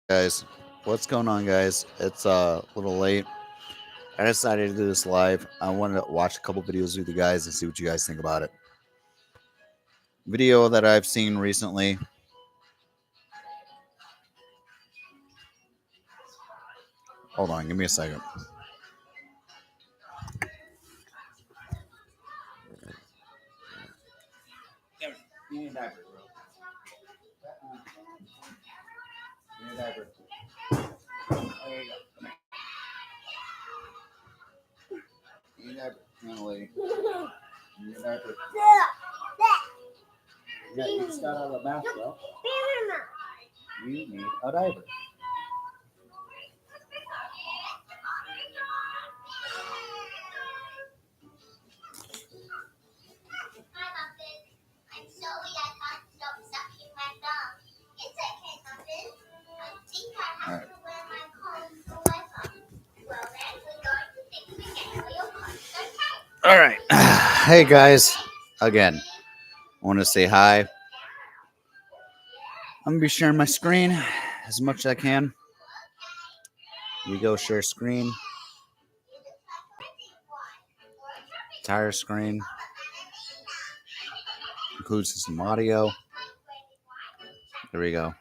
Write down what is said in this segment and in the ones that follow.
Guys, what's going on, guys? It's a little late. I decided to do this live. I wanted to watch a couple videos with you guys and see what you guys think about it. Video that I've seen recently. Hold on, give me a second. You need a diaper, bro. You need a diaper. There you go. You need a diaper, young lady. You need a diaper. Yeah, you just got out of the bath, bro. You need a diaper. All right. Hey, guys. Again, I want to say hi. I'm going to be sharing my screen as much as I can. Here we go, share screen. Entire screen. Includes some audio. There we go.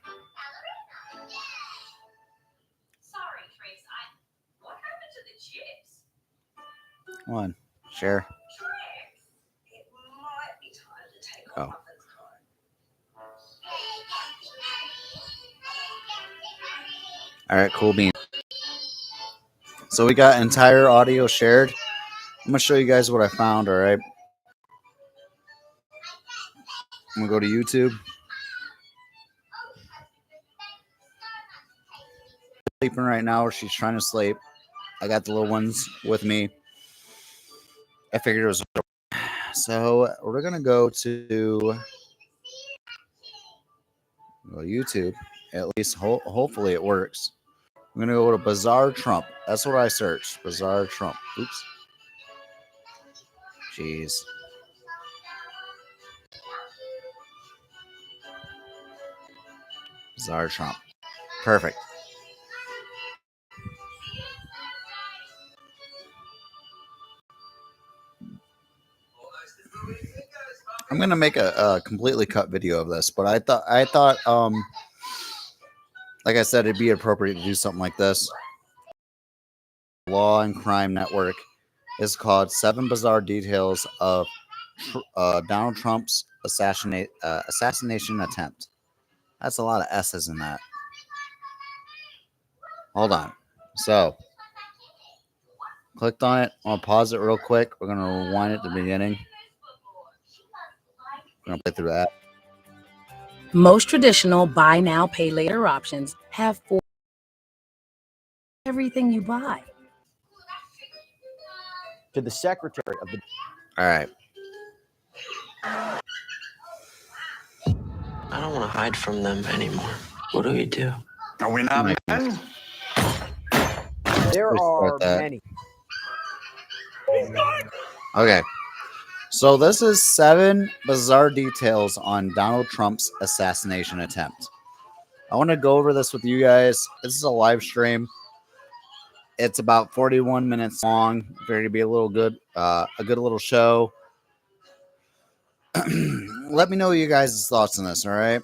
Come on, share. Oh. All right, cool bean. So we got entire audio shared. I'm gonna show you guys what I found. All right. I'm gonna go to YouTube. Sleeping right now, or she's trying to sleep. I got the little ones with me. I figured it was. So we're gonna go to YouTube. At least hopefully it works. I'm gonna go to Bizarre Trump. That's what I searched. Bizarre Trump. Oops. Jeez. Bizarre Trump. Perfect. I'm gonna make a completely cut video of this, but I thought like I said, it'd be appropriate to do something like this. Law and Crime Network is called 7 Bizarre Details of Donald Trump's assassination attempt. That's a lot of S's in that. Hold on. So, clicked on it. I'm going to pause it real quick. We're going to rewind it to the beginning. We're going to play through that. Most traditional buy now, pay later options have everything you buy. To the secretary of the. All right. I don't want to hide from them anymore. What do we do? Are we not men? There are many. Okay. So this is 7 bizarre details on Donald Trump's assassination attempt. I want to go over this with you guys. This is a live stream. It's about 41 minutes long. Going to be a good little show. Let me know you guys' thoughts on this, all right?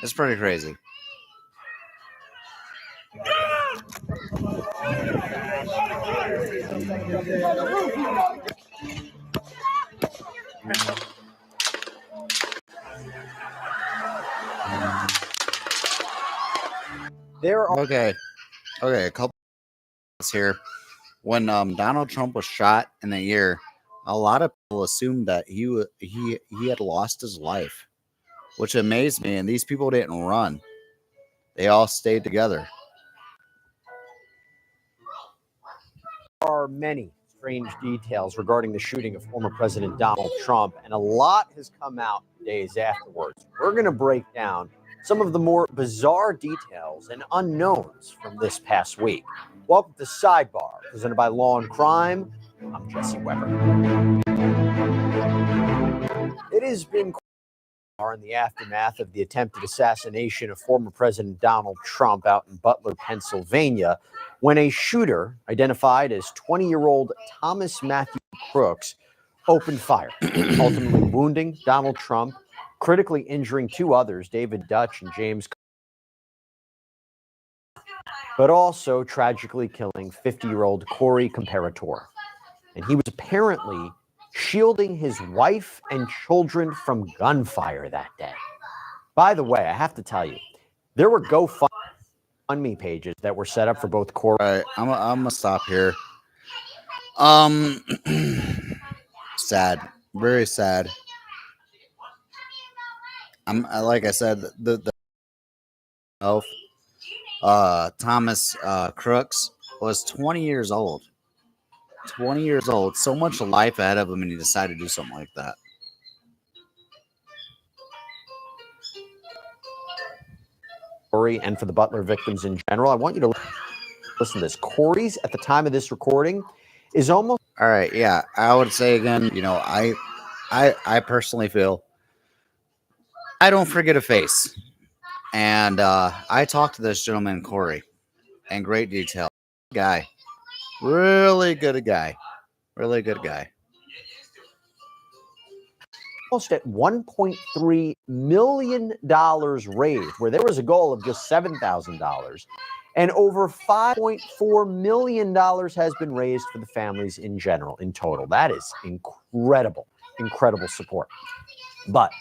It's pretty crazy. There are okay. A couple here. When Donald Trump was shot in the ear, a lot of people assumed that he had lost his life, which amazed me. And these people didn't run; they all stayed together. There are many strange details regarding the shooting of former President Donald Trump, and a lot has come out days afterwards. We're going to break down some of the more bizarre details and unknowns from this past week. Welcome to Sidebar, presented by Law and Crime. I'm Jesse Weber. It has been are in the aftermath of the attempted assassination of former President Donald Trump out in Butler, Pennsylvania, when a shooter identified as 20-year-old Thomas Matthew Crooks opened fire, ultimately wounding Donald Trump, critically injuring two others, David Dutch and James, but also tragically killing 50-year-old Corey Comparator. And he was apparently shielding his wife and children from gunfire that day. By the way, I have to tell you, there were GoFundMe pages that were set up for both Corey. All right, I'm gonna stop here. Sad, very sad. Like I said, the Thomas Crooks was 20 years old. 20 years old, so much life ahead of him, and he decided to do something like that. And for the Butler victims in general, I want you to listen to this. Corey's, at the time of this recording, is almost... All right, yeah, I would say again, I personally feel I don't forget a face. And I talked to this gentleman, Corey, in great detail. Guy. Really good guy. Really good guy. Almost at $1.3 million raised, where there was a goal of just $7,000. And over $5.4 million has been raised for the families in general, in total. That is incredible, incredible support. But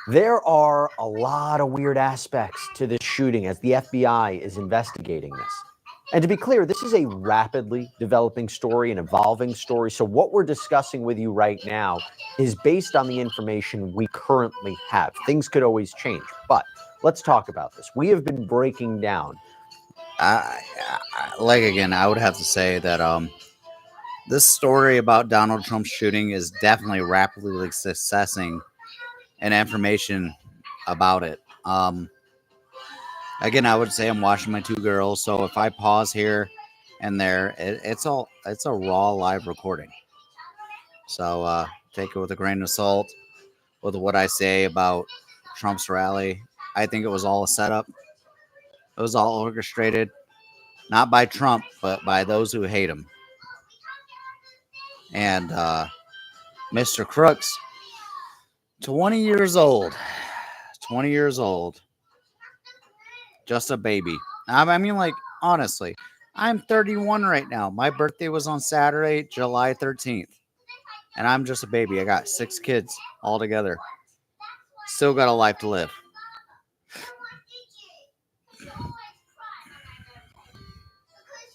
there are a lot of weird aspects to this shooting as the FBI is investigating this. And to be clear, this is a rapidly developing story, an evolving story. So what we're discussing with you right now is based on the information we currently have. Things could always change, but let's talk about this. We have been breaking down. Again, I would have to say that this story about Donald Trump's shooting is definitely rapidly accessing and information about it. Again, I would say I'm watching my two girls, so if I pause here and there, it's a raw live recording. So take it with a grain of salt with what I say about Trump's rally. I think it was all a setup. It was all orchestrated, not by Trump, but by those who hate him. And Mr. Crooks, 20 years old. 20 years old. Just a baby. I mean, like, honestly, I'm 31 right now. My birthday was on Saturday, July 13th. And I'm just a baby. I got 6 kids all together. Still got a life to live.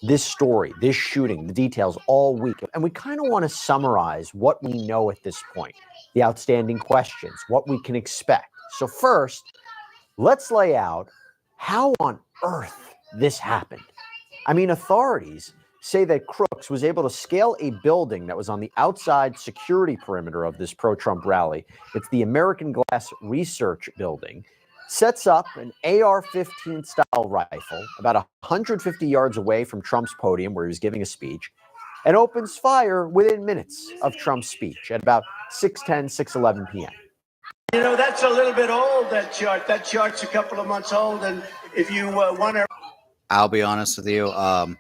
This story, this shooting, the details all week. And we kind of want to summarize what we know at this point, the outstanding questions, what we can expect. So first, let's lay out how on earth this happened. I mean, authorities say that Crooks was able to scale a building that was on the outside security perimeter of this pro-Trump rally. It's the American Glass Research Building. Sets up an AR-15 style rifle about 150 yards away from Trump's podium where he was giving a speech, and opens fire within minutes of Trump's speech at about 6:10, 6:11 p.m. You know, that's a little bit old, that chart. That chart's a couple of months old, and if you want to... I'll be honest with you. I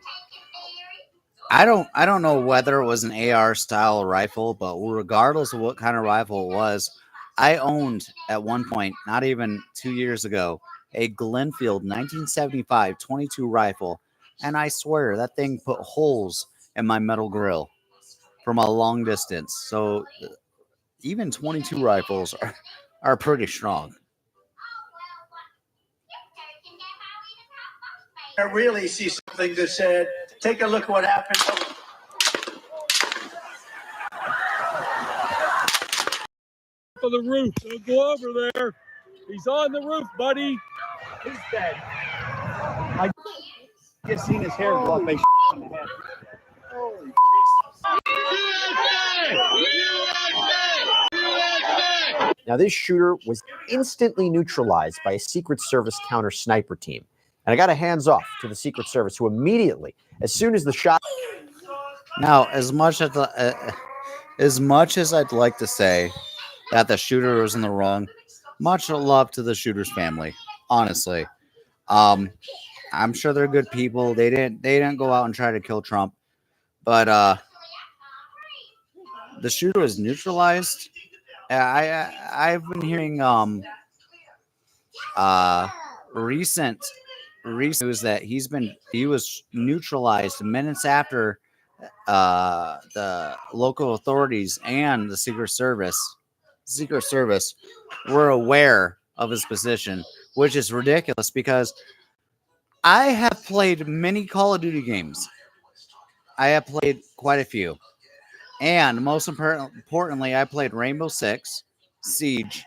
don't know whether it was an AR style rifle, but regardless of what kind of rifle it was, I owned at one point, not even 2 years ago, a Glenfield 1975 22 rifle, and I swear that thing put holes in my metal grill from a long distance. So even 22 rifles are pretty strong. I really see something that said, take a look at what happened. On the roof. Don't go over there. He's on the roof, buddy. He's dead. I just seen his hair go up my on the head. Holy Now, this shooter was instantly neutralized by a Secret Service counter sniper team. And I got a hands off to the Secret Service, who immediately, as soon as the shot... Now, as much as I'd like to say that the shooter was in the wrong, much love to the shooter's family. Honestly, um, I'm sure they're good people. They didn't go out and try to kill Trump, but the shooter was neutralized. I've been hearing uh recent news that he was neutralized minutes after the local authorities and the Secret Service were aware of his position, which is ridiculous because I have played many Call of Duty games. I have played quite a few. And most importantly, I played Rainbow Six, Siege,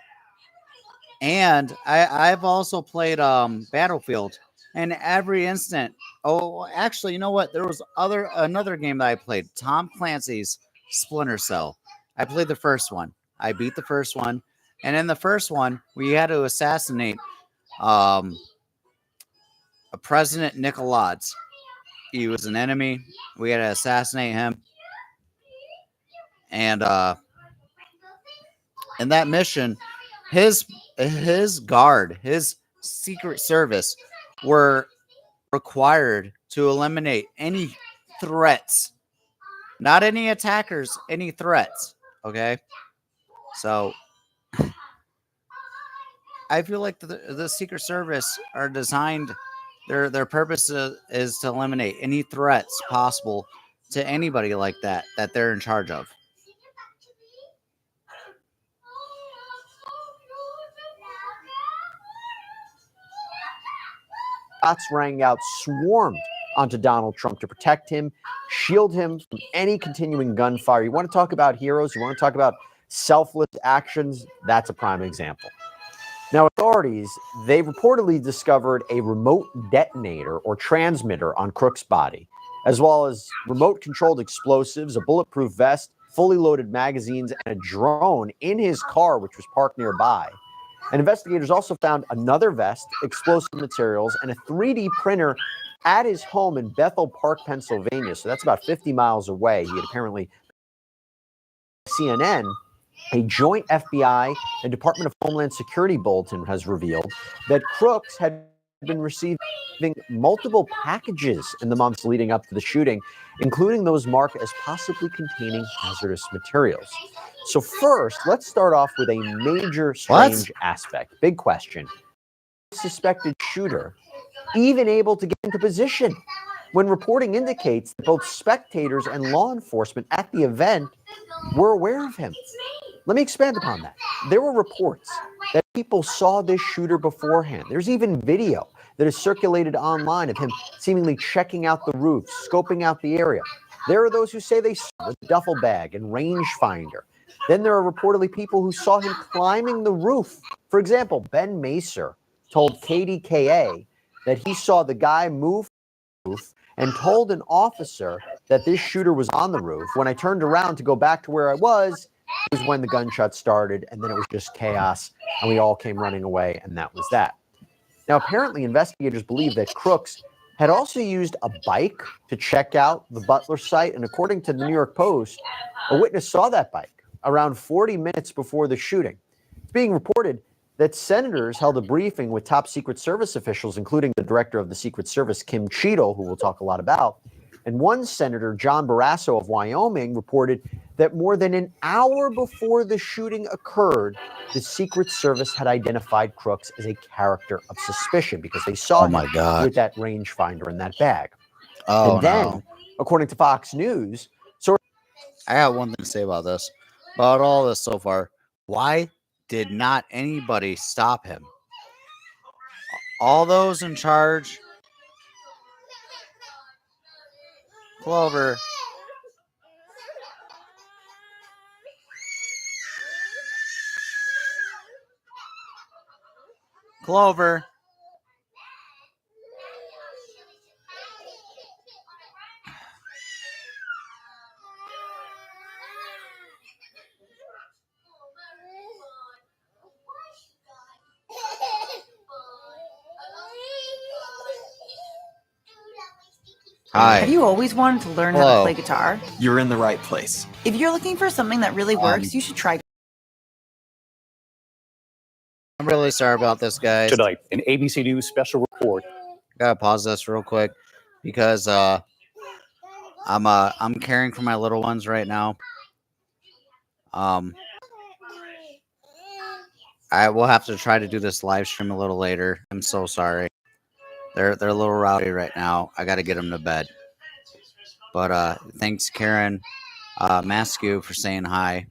and I've also played Battlefield. And every instant, oh, actually, you know what? There was another game that I played, Tom Clancy's Splinter Cell. I played the first one. I beat the first one, and in the first one, we had to assassinate um, a President Nicolaides. He was an enemy. We had to assassinate him, and in that mission, his guard, his Secret Service, were required to eliminate any threats, not any attackers, any threats. Okay, so I feel like the Secret Service are designed. Their purpose is to eliminate any threats possible to anybody like that they're in charge of. Shots rang out, swarmed onto Donald Trump to protect him, shield him from any continuing gunfire. You want to talk about heroes? You want to talk about selfless actions? That's a prime example. Now, authorities, they reportedly discovered a remote detonator or transmitter on Crook's body, as well as remote-controlled explosives, a bulletproof vest, fully loaded magazines, and a drone in his car, which was parked nearby. And investigators also found another vest, explosive materials, and a 3D printer at his home in Bethel Park, Pennsylvania. So that's about 50 miles away. He had apparently CNN. A joint FBI and Department of Homeland Security bulletin has revealed that Crooks had been receiving multiple packages in the months leading up to the shooting, including those marked as possibly containing hazardous materials. So first, let's start off with a major strange aspect. Big question. Suspected shooter even able to get into position when reporting indicates that both spectators and law enforcement at the event were aware of him. Let me expand upon that. There were reports that people saw this shooter beforehand. There's even video that is circulated online of him seemingly checking out the roof, scoping out the area. There are those who say they saw the duffel bag and rangefinder. Then there are reportedly people who saw him climbing the roof. For example, Ben Macer told KDKA that he saw the guy move the roof and told an officer that this shooter was on the roof. When I turned around to go back to where I was when the gunshot started, and then it was just chaos, and we all came running away, and that was that. Now, apparently, investigators believe that Crooks had also used a bike to check out the Butler site, and according to the New York Post, a witness saw that bike around 40 minutes before the shooting. It's being reported that senators held a briefing with top Secret Service officials, including the director of the Secret Service, Kim Cheadle, who we'll talk a lot about. And one senator, John Barrasso of Wyoming, reported that more than an hour before the shooting occurred, the Secret Service had identified Crooks as a character of suspicion because they saw him with that rangefinder in that bag. Oh, and then, no. according to Fox News, I got one thing to say about this. About all this so far, why did not anybody stop him? All those in charge. Clover. Clover. Hi. Have you always wanted to learn how to play guitar? You're in the right place. If you're looking for something that really works, you should try. really sorry about this, guys. Tonight, an ABC News special report. Gotta pause this real quick because I'm caring for my little ones right now. I will have to try to do this live stream a little later. I'm so sorry. They're a little rowdy right now. I got to get them to bed. But thanks, Karen Maskew, for saying hi.